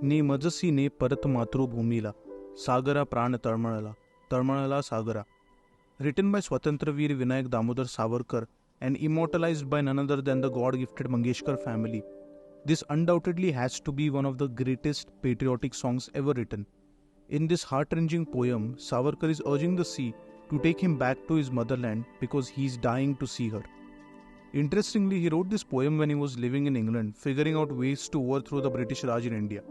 ने मजसीने परत मातृभूमीला, सागरा प्राण तळमळला, तळमळला सागरा. Written by Swatantraveer Vinayak Damodar Savarkar and immortalized by none other than the God-gifted Mangeshkar family, this undoubtedly has to be one of the greatest patriotic songs ever written. In this heart-wrenching poem, Savarkar is urging the sea to take him back to his motherland because he is dying to see her. Interestingly, he wrote this poem when he was living in England, figuring out ways to overthrow the British Raj in India.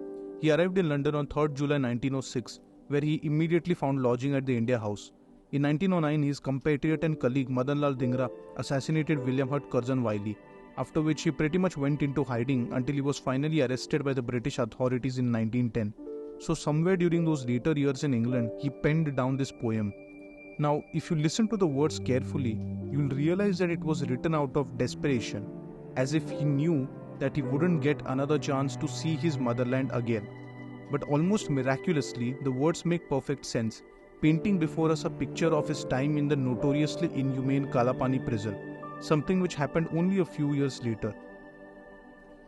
He arrived in London on 3rd July 1906, where he immediately found lodging at the India House. In 1909, his compatriot and colleague Madanlal Dhingra assassinated William Hurt Curzon Wiley, after which he pretty much went into hiding until he was finally arrested by the British authorities in 1910. So somewhere during those later years in England, he penned down this poem. Now, if you listen to the words carefully, you'll realize that it was written out of desperation, as if he knew that he wouldn't get another chance to see his motherland again. But almost miraculously, the words make perfect sense, painting before us a picture of his time in the notoriously inhumane Kaala Pani prison, something which happened only a few years later.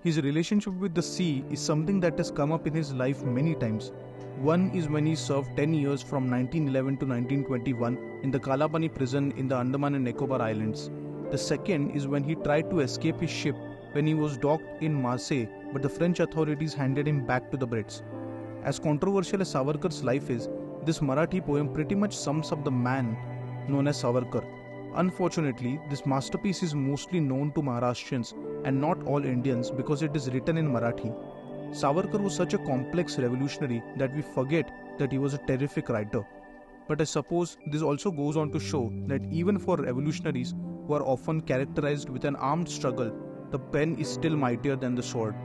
His relationship with the sea is something that has come up in his life many times. One is when he served 10 years from 1911 to 1921 in the Kaala Pani prison in the Andaman and Nicobar Islands. The second is when he tried to escape his ship when he was docked in Marseille, but the French authorities handed him back to the Brits. As controversial as Savarkar's life is, this Marathi poem pretty much sums up the man known as Savarkar. Unfortunately, this masterpiece is mostly known to Maharashtrians and not all Indians because it is written in Marathi. Savarkar was such a complex revolutionary that we forget that he was a terrific writer. But I suppose this also goes on to show that even for revolutionaries who are often characterized with an armed struggle, the pen is still mightier than the sword.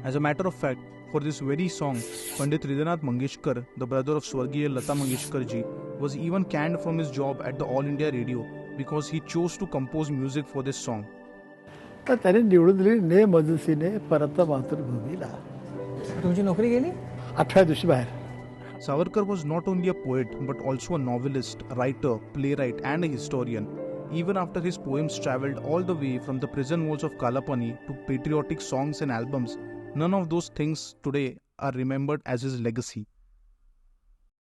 As a matter of fact, for this very song, Pandit Hridaynath Mangeshkar, the brother of Swargiya Lata Mangeshkar ji, was even canned from his job at the All India Radio because he chose to compose music for this song. तर त्याने निवडून दिली ने मजसीने परत मातृभूमीला. तुमची नोकरी गेली 8व्या दिवशी बाहेर. Savarkar was not only a poet but also a novelist, writer, playwright and a historian. Even after his poems travelled all the way from the prison walls of Kaala Pani to patriotic songs and albums, none of those things today are remembered as his legacy.